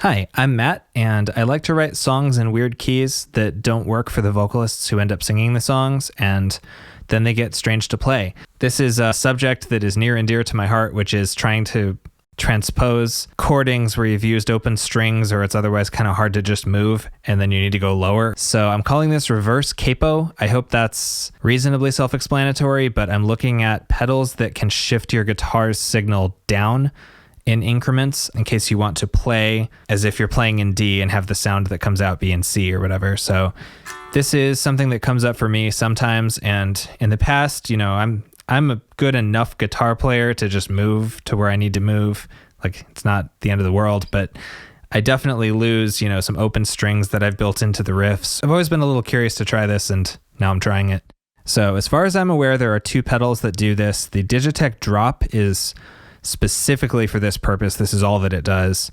Hi, I'm Matt, and I like to write songs in weird keys that don't work for the vocalists who end up singing the songs, and then they get strange to play. This is a subject that is near and dear to my heart, which is trying to transpose chordings where you've used open strings or it's otherwise kind of hard to just move and then you need to go lower. So I'm calling this reverse capo. I hope that's reasonably self-explanatory, but I'm looking at pedals that can shift your guitar's signal down in increments in case you want to play as if you're playing in D and have the sound that comes out be in C or whatever. So this is something that comes up for me sometimes, and in the past, I'm a good enough guitar player to just move to where I need to move. Like, it's not the end of the world, but I definitely lose, some open strings that I've built into the riffs. I've always been a little curious to try this, and now I'm trying it. So as far as I'm aware, there are two pedals that do this. The Digitech Drop is specifically for this purpose. This is all that it does.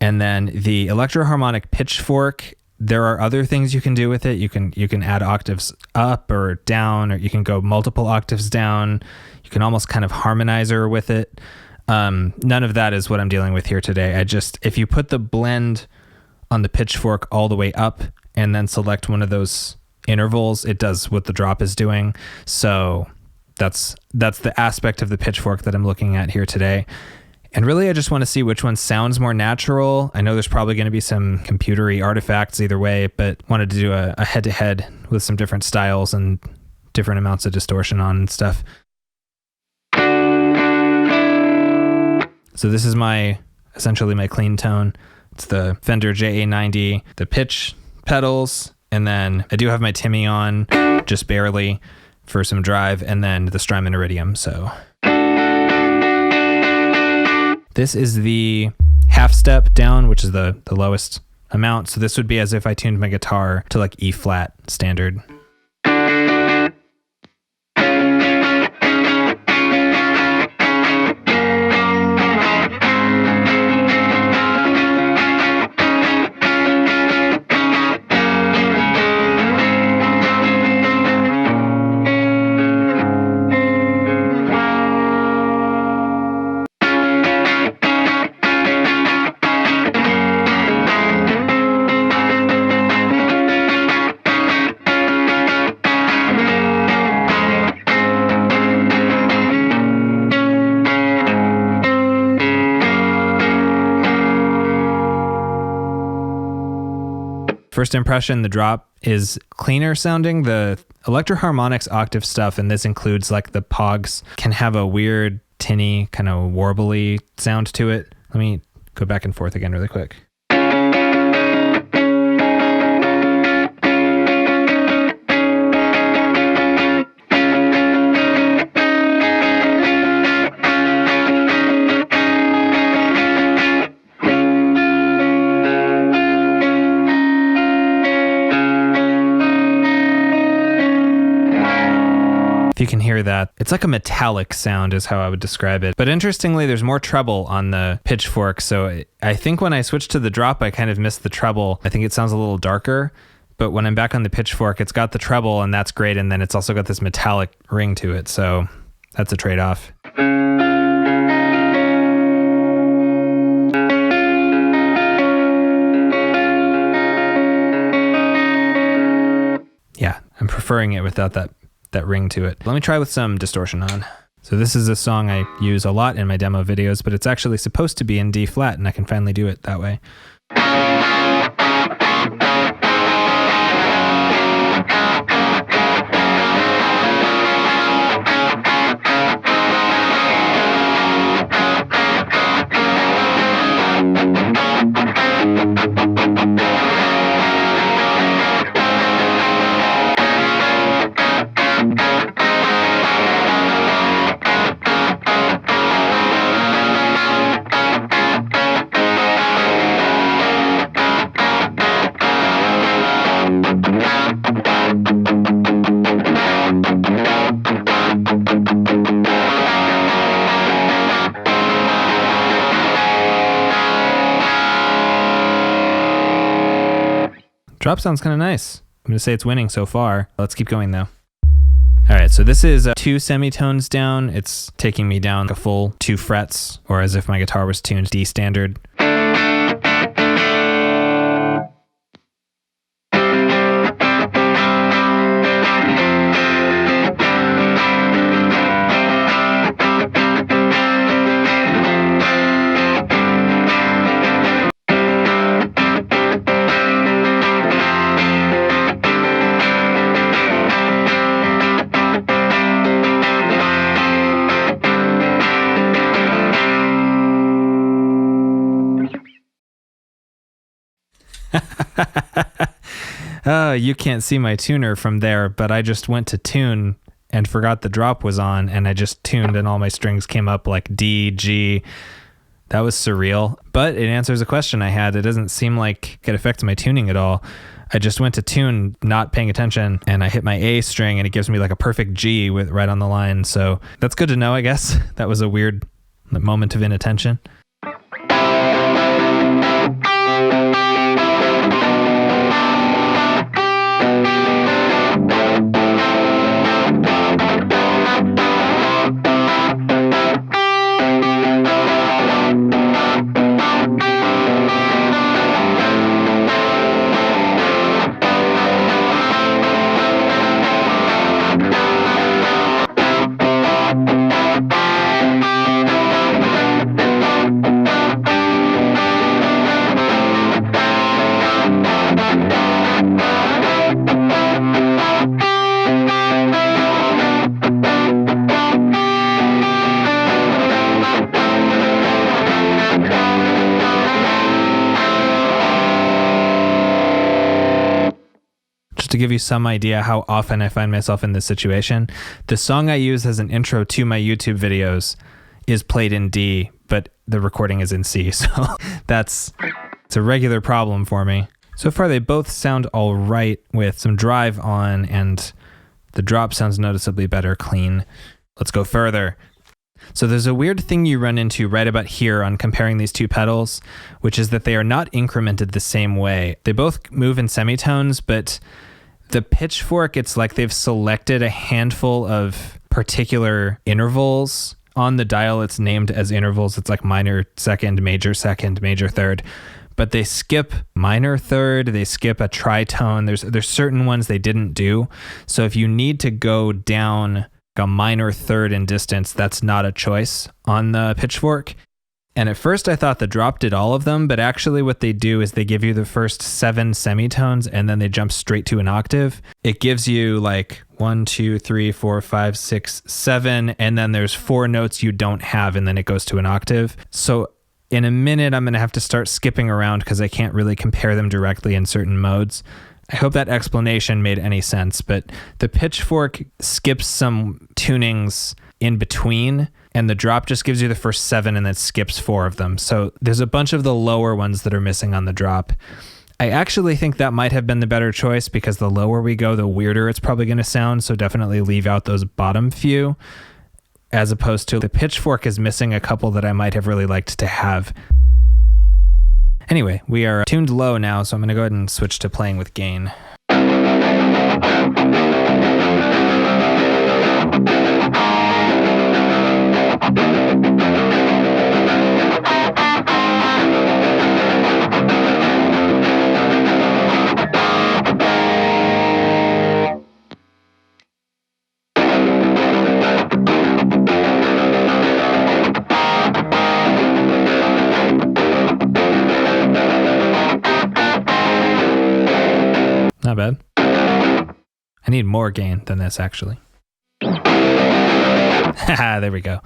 And then the electroharmonic Pitch Fork, there are other things you can do with it. You can add octaves up or down, or you can go multiple octaves down. You can almost kind of harmonizer with it. None of that is what I'm dealing with here today. If you put the blend on the Pitch Fork all the way up and then select one of those intervals, it does what the drop is doing. So that's the aspect of the Pitch Fork that I'm looking at here today. And really, I just want to see which one sounds more natural. I know there's probably going to be some computery artifacts either way, but wanted to do a head-to-head with some different styles and different amounts of distortion on and stuff. So this is essentially my clean tone. It's the Fender JA90, the pitch pedals, and then I do have my Timmy on, just barely, for some drive, and then the Strymon Iridium. So this is the half step down, which is the lowest amount. So this would be as if I tuned my guitar to like E flat standard. First impression, the drop is cleaner sounding. The Electroharmonics octave stuff, and this includes like the pogs, can have a weird tinny kind of warbly sound to it. Let me go back and forth again really quick. If you can hear that, it's like a metallic sound is how I would describe it. But interestingly, there's more treble on the Pitch Fork. So I think when I switched to the drop, I kind of missed the treble. I think it sounds a little darker, but when I'm back on the Pitch Fork, it's got the treble and that's great. And then it's also got this metallic ring to it. So that's a trade-off. Yeah, I'm preferring it without that ring to it. Let me try with some distortion on. So this is a song I use a lot in my demo videos, but it's actually supposed to be in D flat, and I can finally do it that way. Drop sounds kind of nice. I'm going to say it's winning so far. Let's keep going though. All right, so this is 2 semitones down. It's taking me down a full 2 frets, or as if my guitar was tuned D standard. You can't see my tuner from there, but I just went to tune and forgot the drop was on, and I just tuned and all my strings came up like D, G. That was surreal, but it answers a question I had. It doesn't seem like it affects my tuning at all. I just went to tune, not paying attention, and I hit my A string, and it gives me like a perfect G with right on the line. So that's good to know, I guess. That was a weird moment of inattention. To give you some idea how often I find myself in this situation, the song I use as an intro to my YouTube videos is played in D, but the recording is in C. So it's a regular problem for me. So far, they both sound all right with some drive on, and the drop sounds noticeably better clean. Let's go further. So there's a weird thing you run into right about here on comparing these two pedals, which is that they are not incremented the same way. They both move in semitones, but the Pitch Fork, it's like they've selected a handful of particular intervals. On the dial, it's named as intervals. It's like minor second, major third. But they skip minor third, they skip a tritone. There's certain ones they didn't do. So if you need to go down a minor third in distance, that's not a choice on the Pitch Fork. And at first I thought the drop did all of them, but actually what they do is they give you the first 7 semitones and then they jump straight to an octave. It gives you like 1, 2, 3, 4, 5, 6, 7, and then there's 4 notes you don't have, and then it goes to an octave. So in a minute, I'm going to have to start skipping around because I can't really compare them directly in certain modes. I hope that explanation made any sense, but the Pitch Fork skips some tunings in between, and the drop just gives you the first 7 and then skips 4 of them. So there's a bunch of the lower ones that are missing on the drop. I actually think that might have been the better choice because the lower we go, the weirder it's probably going to sound. So definitely leave out those bottom few, as opposed to the Pitch Fork is missing a couple that I might have really liked to have. Anyway, we are tuned low now, so I'm going to go ahead and switch to playing with gain. Not bad. I need more gain than this, actually. Haha, there we go.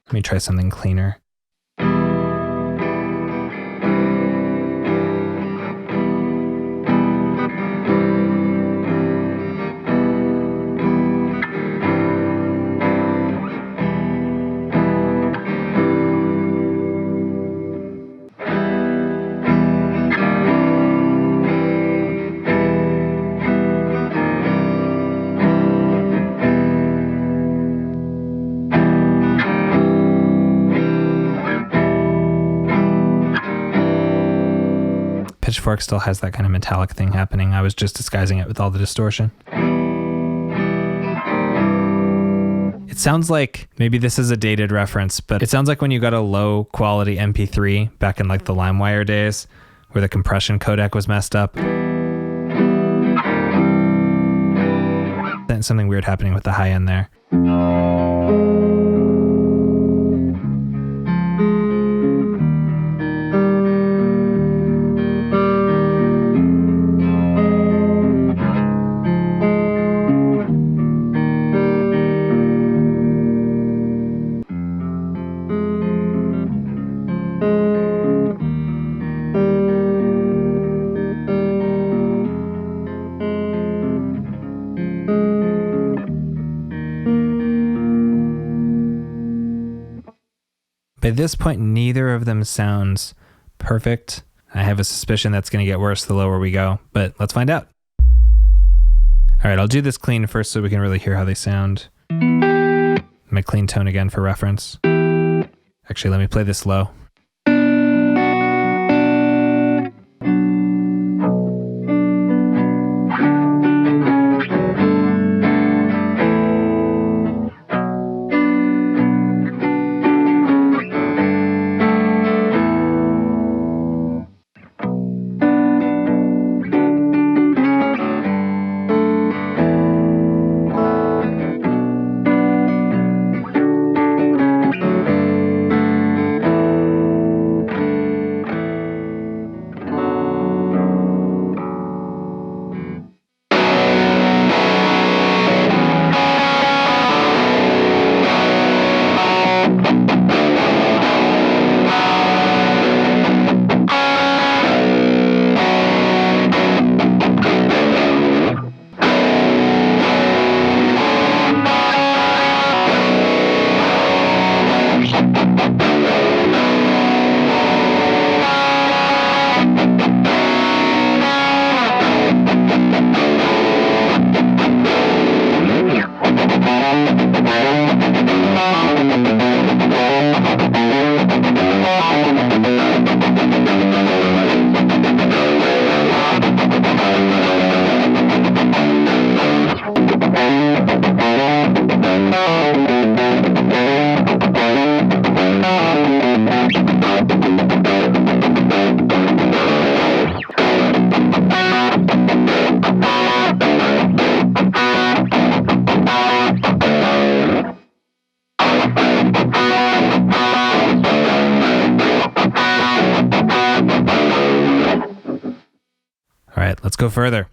Let me try something cleaner. Pitchfork still has that kind of metallic thing happening. I was just disguising it with all the distortion. It sounds like, maybe this is a dated reference, but it sounds like when you got a low quality MP3 back in like the LimeWire days where the compression codec was messed up. Then something weird happening with the high end there. By this point, neither of them sounds perfect. I have a suspicion that's going to get worse the lower we go, but let's find out. All right, I'll do this clean first so we can really hear how they sound. My clean tone again for reference. Actually, let me play this low. All right, let's go further.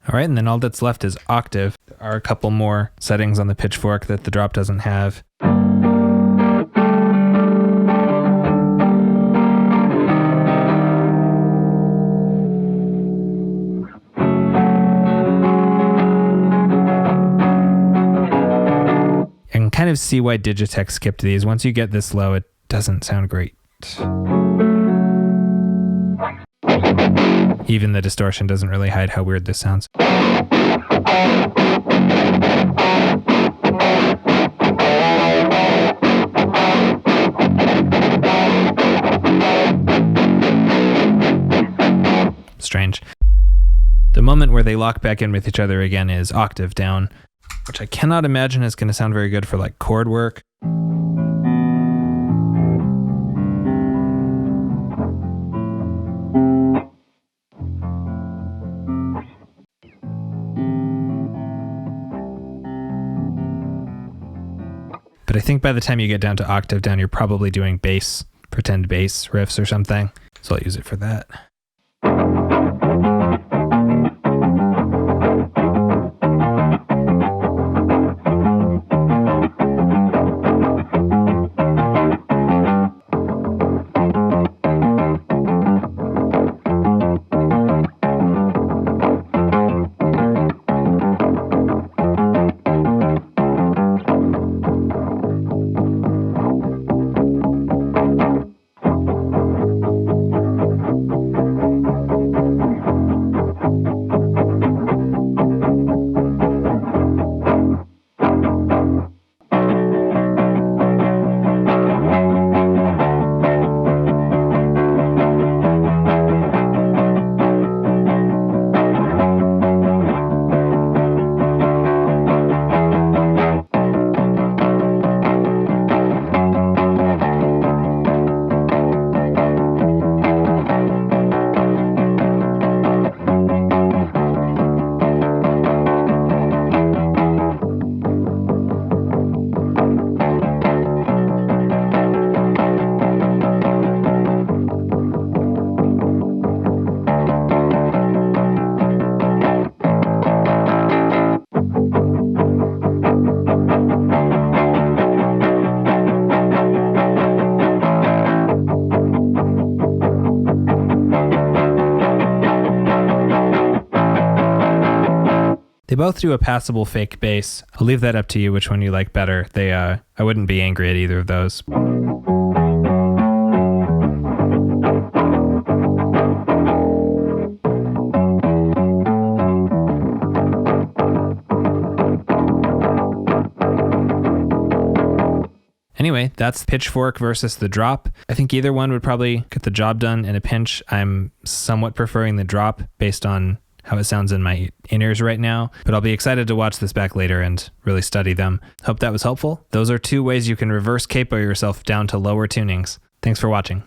All right, and then all that's left is octave. There are a couple more settings on the Pitchfork that the Drop doesn't have. kind of see why Digitech skipped these. Once you get this low, it doesn't sound great. Even the distortion doesn't really hide how weird this sounds. Strange. The moment where they lock back in with each other again is Octave Down, which I cannot imagine is going to sound very good for like chord work. But I think by the time you get down to Octave Down, you're probably doing bass, pretend bass riffs or something. So I'll use it for that. They both do a passable fake bass. I'll leave that up to you which one you like better. I wouldn't be angry at either of those. Anyway, that's Pitch Fork versus the Drop. I think either one would probably get the job done in a pinch. I'm somewhat preferring the Drop based on how it sounds in my in-ears right now, but I'll be excited to watch this back later and really study them. Hope that was helpful. Those are 2 ways you can reverse capo yourself down to lower tunings. Thanks for watching.